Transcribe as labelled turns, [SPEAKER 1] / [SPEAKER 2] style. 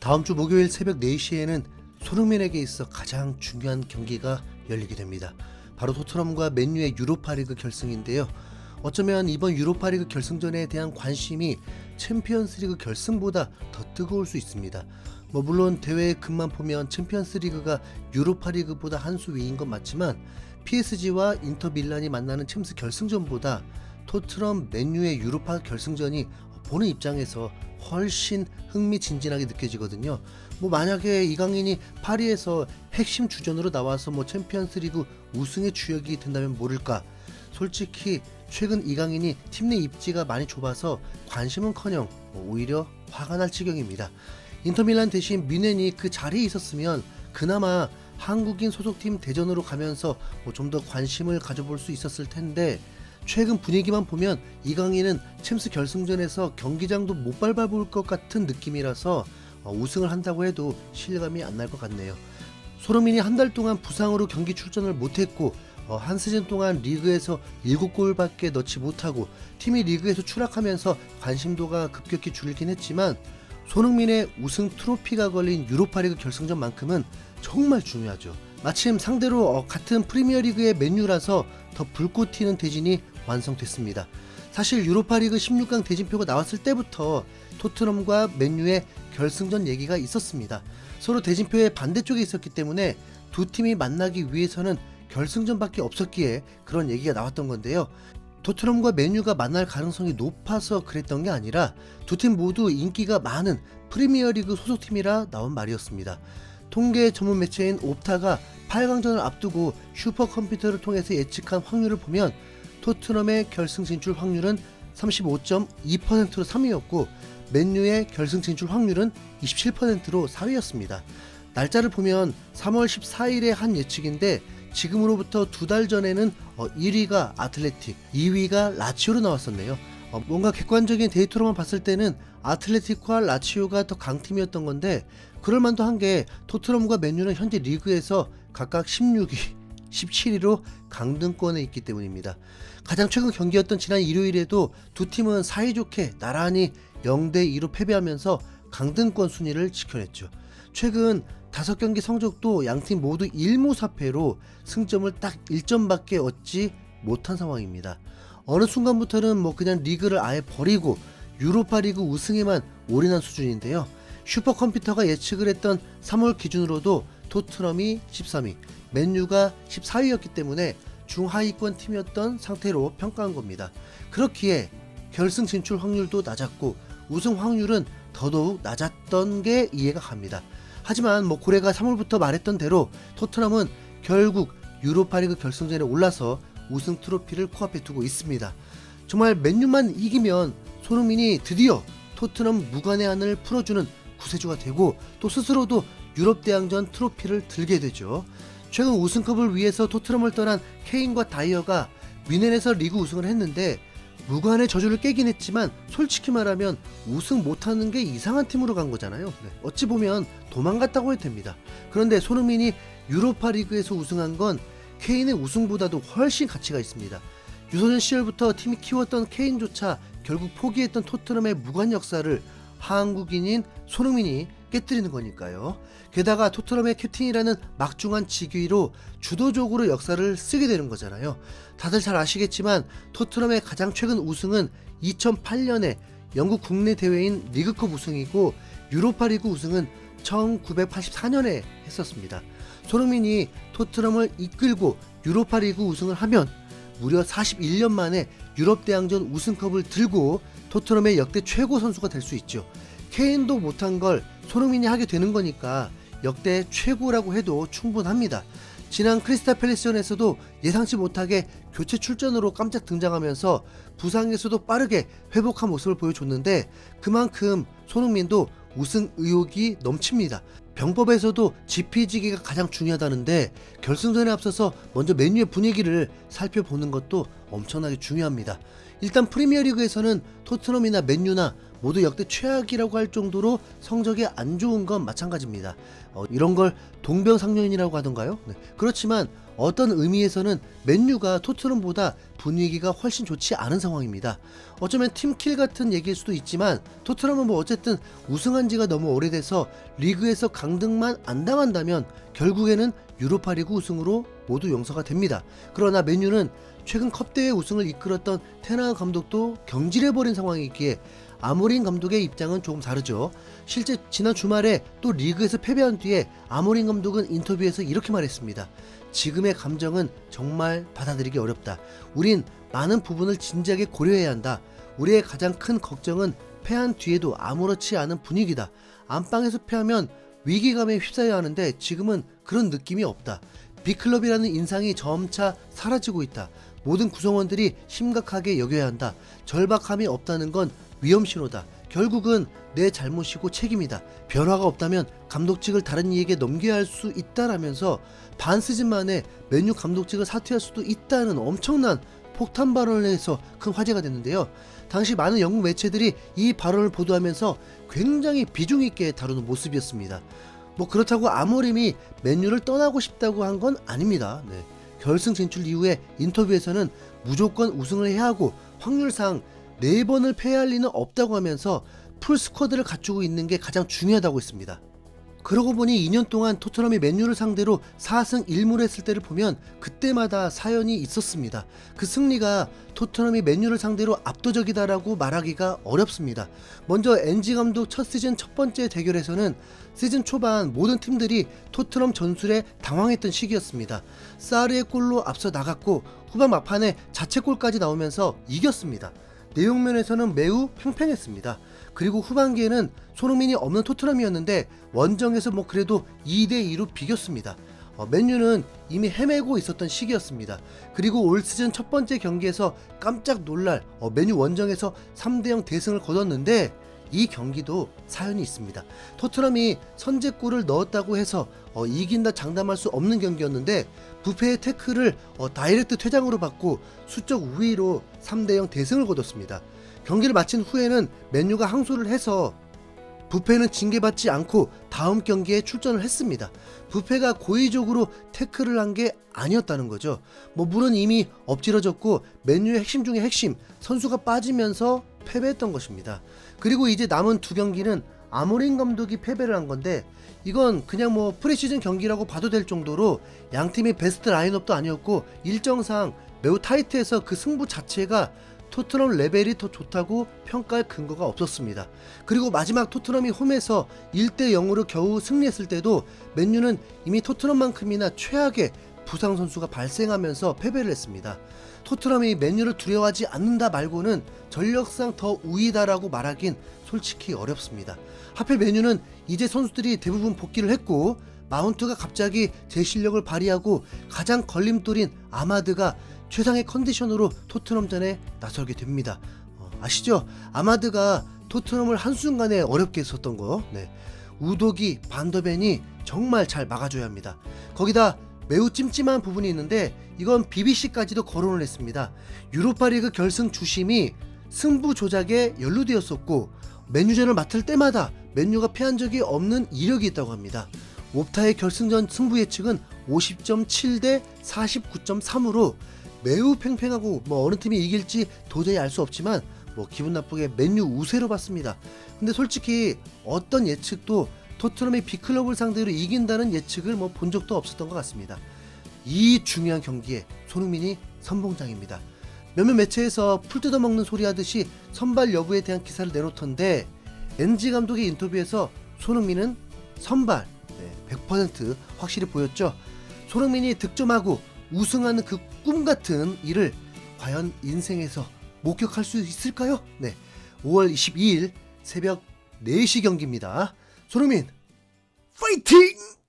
[SPEAKER 1] 다음 주 목요일 새벽 4시에는 손흥민에게 있어 가장 중요한 경기가 열리게 됩니다. 바로 토트넘과 맨유의 유로파리그 결승인데요. 어쩌면 이번 유로파리그 결승전에 대한 관심이 챔피언스리그 결승보다 더 뜨거울 수 있습니다. 물론 대회의 급만 보면 챔피언스리그가 유로파리그보다 한 수 위인 건 맞지만 PSG와 인터밀란이 만나는 챔스 결승전보다 토트넘 맨유의 유로파 결승전이 보는 입장에서 훨씬 흥미진진하게 느껴지거든요. 만약에 이강인이 파리에서 핵심 주전으로 나와서 챔피언스리그 우승의 주역이 된다면 모를까. 솔직히 최근 이강인이 팀 내 입지가 많이 좁아서 관심은커녕 오히려 화가 날 지경입니다. 인터밀란 대신 뮌헨이 그 자리에 있었으면 그나마 한국인 소속팀 대전으로 가면서 좀 더 관심을 가져볼 수 있었을 텐데, 최근 분위기만 보면 이강인은 챔스 결승전에서 경기장도 못 밟아볼 것 같은 느낌이라서 우승을 한다고 해도 실감이 안 날 것 같네요. 손흥민이 한 달 동안 부상으로 경기 출전을 못했고 한 시즌 동안 리그에서 7골밖에 넣지 못하고 팀이 리그에서 추락하면서 관심도가 급격히 줄긴 했지만, 손흥민의 우승 트로피가 걸린 유로파리그 결승전만큼은 정말 중요하죠. 마침 상대로 같은 프리미어리그의 맨유라서 더 불꽃 튀는 대진이 완성됐습니다. 사실 유로파리그 16강 대진표가 나왔을 때부터 토트넘과 맨유의 결승전 얘기가 있었습니다. 서로 대진표의 반대쪽에 있었기 때문에 두 팀이 만나기 위해서는 결승전밖에 없었기에 그런 얘기가 나왔던 건데요. 토트넘과 맨유가 만날 가능성이 높아서 그랬던 게 아니라 두 팀 모두 인기가 많은 프리미어리그 소속팀이라 나온 말이었습니다. 통계 전문 매체인 옵타가 8강전을 앞두고 슈퍼컴퓨터를 통해서 예측한 확률을 보면 토트넘의 결승 진출 확률은 35.2%로 3위였고 맨유의 결승 진출 확률은 27%로 4위였습니다. 날짜를 보면 3월 14일에 한 예측인데 지금으로부터 2달 전에는 1위가 아틀레틱, 2위가 라치오로 나왔었네요. 뭔가 객관적인 데이터로만 봤을 때는 아틀레틱과 라치오가 더 강팀이었던 건데, 그럴만도 한 게 토트넘과 맨유는 현재 리그에서 각각 16위, 17위로 강등권에 있기 때문입니다. 가장 최근 경기였던 지난 일요일에도 두 팀은 사이좋게 나란히 0대2로 패배하면서 강등권 순위를 지켜냈죠. 최근 5경기 성적도 양팀 모두 1무4패로 승점을 딱 1점밖에 얻지 못한 상황입니다. 어느 순간부터는 그냥 리그를 아예 버리고 유로파리그 우승에만 올인한 수준인데요. 슈퍼컴퓨터가 예측을 했던 3월 기준으로도 토트넘이 13위, 맨유가 14위였기 때문에 중하위권 팀이었던 상태로 평가한 겁니다. 그렇기에 결승 진출 확률도 낮았고 우승 확률은 더더욱 낮았던 게 이해가 갑니다. 하지만 고래가 3월부터 말했던 대로 토트넘은 결국 유로파리그 결승전에 올라서 우승 트로피를 코앞에 두고 있습니다. 정말 맨유만 이기면 손흥민이 드디어 토트넘 무관의 한을 풀어주는 구세주가 되고 또 스스로도 유럽대항전 트로피를 들게 되죠. 최근 우승컵을 위해서 토트넘을 떠난 케인과 다이어가 뮌헨에서 리그 우승을 했는데 무관의 저주를 깨긴 했지만 솔직히 말하면 우승 못하는 게 이상한 팀으로 간 거잖아요. 어찌 보면 도망갔다고 해도 됩니다. 그런데 손흥민이 유로파리그에서 우승한 건 케인의 우승보다도 훨씬 가치가 있습니다. 유소년 시절부터 팀이 키웠던 케인조차 결국 포기했던 토트넘의 무관 역사를 한국인인 손흥민이 깨뜨리는 거니까요. 게다가 토트넘의 캡틴이라는 막중한 직위로 주도적으로 역사를 쓰게 되는 거잖아요. 다들 잘 아시겠지만 토트넘의 가장 최근 우승은 2008년에 영국 국내 대회인 리그컵 우승이고 유로파리그 우승은 1984년에 했었습니다. 손흥민이 토트넘을 이끌고 유로파리그 우승을 하면 무려 41년 만에 유럽대항전 우승컵을 들고 토트넘의 역대 최고 선수가 될 수 있죠. 케인도 못한 걸 손흥민이 하게 되는 거니까 역대 최고라고 해도 충분합니다. 지난 크리스탈 팰리스전에서도 예상치 못하게 교체 출전으로 깜짝 등장하면서 부상에서도 빠르게 회복한 모습을 보여줬는데 그만큼 손흥민도 우승 의욕이 넘칩니다. 병법에서도 지피지기가 가장 중요하다는데 결승전에 앞서서 먼저 맨유의 분위기를 살펴보는 것도 엄청나게 중요합니다. 일단 프리미어리그에서는 토트넘이나 맨유나 모두 역대 최악이라고 할 정도로 성적이 안 좋은 건 마찬가지입니다. 이런 걸 동병상련이라고 하던가요? 그렇지만 어떤 의미에서는 맨유가 토트넘보다 분위기가 훨씬 좋지 않은 상황입니다. 어쩌면 팀킬 같은 얘기일 수도 있지만 토트넘은 뭐 어쨌든 우승한 지가 너무 오래돼서 리그에서 강등만 안 당한다면 결국에는 유로파리그 우승으로 모두 용서가 됩니다. 그러나 맨유는 최근 컵대회 우승을 이끌었던 테나 감독도 경질해버린 상황이기에 아모린 감독의 입장은 조금 다르죠. 실제 지난 주말에 또 리그에서 패배한 뒤에 아모린 감독은 인터뷰에서 이렇게 말했습니다. 지금의 감정은 정말 받아들이기 어렵다. 우린 많은 부분을 진지하게 고려해야 한다. 우리의 가장 큰 걱정은 패한 뒤에도 아무렇지 않은 분위기다. 안방에서 패하면 위기감에 휩싸여야 하는데 지금은 그런 느낌이 없다. 빅클럽이라는 인상이 점차 사라지고 있다. 모든 구성원들이 심각하게 여겨야 한다. 절박함이 없다는 건 위험 신호다. 결국은 내 잘못이고 책임이다. 변화가 없다면 감독직을 다른 이에게 넘겨야 할 수 있다라면서 반 시즌 만에 맨유 감독직을 사퇴할 수도 있다는 엄청난 폭탄 발언을 해서 큰 화제가 됐는데요. 당시 많은 영국 매체들이 이 발언을 보도하면서 굉장히 비중 있게 다루는 모습이었습니다. 뭐 그렇다고 아모림이 맨유를 떠나고 싶다고 한 건 아닙니다. 네. 결승 진출 이후에 인터뷰에서는 무조건 우승을 해야 하고 확률상 4번을 패할 리는 없다고 하면서 풀 스쿼드를 갖추고 있는 게 가장 중요하다고 했습니다. 그러고 보니 2년 동안 토트넘이 맨유를 상대로 4승 1무를 했을 때를 보면 그때마다 사연이 있었습니다. 그 승리가 토트넘이 맨유를 상대로 압도적이다라고 말하기가 어렵습니다. 먼저 엔지 감독 첫 시즌 첫 번째 대결에서는 시즌 초반 모든 팀들이 토트넘 전술에 당황했던 시기였습니다. 사르의 골로 앞서 나갔고 후반 막판에 자책골까지 나오면서 이겼습니다. 내용면에서는 매우 팽팽했습니다. 그리고 후반기에는 손흥민이 없는 토트넘이었는데 원정에서 뭐 그래도 2대2로 비겼습니다. 맨유는 이미 헤매고 있었던 시기였습니다. 그리고 올 시즌 첫 번째 경기에서 깜짝 놀랄 맨유 원정에서 3대0 대승을 거뒀는데 이 경기도 사연이 있습니다. 토트넘이 선제골을 넣었다고 해서 이긴다 장담할 수 없는 경기였는데 부페의 태클을 다이렉트 퇴장으로 받고 수적 우위로 3대0 대승을 거뒀습니다. 경기를 마친 후에는 맨유가 항소를 해서 부페는 징계받지 않고 다음 경기에 출전을 했습니다. 부페가 고의적으로 태클을 한 게 아니었다는 거죠. 뭐 물론 이미 엎질러졌고 맨유의 핵심 중에 핵심 선수가 빠지면서 패배했던 것입니다. 그리고 이제 남은 두 경기는 아모린 감독이 패배를 한 건데 이건 그냥 뭐 프리시즌 경기라고 봐도 될 정도로 양팀이 베스트 라인업도 아니었고 일정상 매우 타이트해서 그 승부 자체가 토트넘 레벨이 더 좋다고 평가할 근거가 없었습니다. 그리고 마지막 토트넘이 홈에서 1대0으로 겨우 승리했을 때도 맨유는 이미 토트넘만큼이나 최악의 부상 선수가 발생하면서 패배를 했습니다. 토트넘이 맨유를 두려워하지 않는다 말고는 전력상 더 우위다라고 말하긴 솔직히 어렵습니다. 하필 맨유는 이제 선수들이 대부분 복귀를 했고 마운트가 갑자기 제 실력을 발휘하고 가장 걸림돌인 아마드가 최상의 컨디션으로 토트넘전에 나서게 됩니다. 아시죠? 아마드가 토트넘을 한순간에 어렵게 했었던 거. 네. 우도기, 반더벤이 정말 잘 막아줘야 합니다. 거기다 매우 찜찜한 부분이 있는데 이건 BBC까지도 거론을 했습니다. 유로파리그 결승 주심이 승부 조작에 연루되었었고 맨유전을 맡을 때마다 맨유가 패한 적이 없는 이력이 있다고 합니다. 옵타의 결승전 승부 예측은 50.7 대 49.3으로 매우 팽팽하고 뭐 어느 팀이 이길지 도저히 알 수 없지만 뭐 기분 나쁘게 맨유 우세로 봤습니다. 근데 솔직히 어떤 예측도 토트넘이 빅클럽을 상대로 이긴다는 예측을 뭐 본 적도 없었던 것 같습니다. 이 중요한 경기에 손흥민이 선봉장입니다. 몇몇 매체에서 풀 뜯어먹는 소리 하듯이 선발 여부에 대한 기사를 내놓던데 엔지 감독의 인터뷰에서 손흥민은 선발 100% 확실히 보였죠. 손흥민이 득점하고 우승하는 그 꿈같은 일을 과연 인생에서 목격할 수 있을까요? 네, 5월 22일 새벽 4시 경기입니다. 손흥민 파이팅!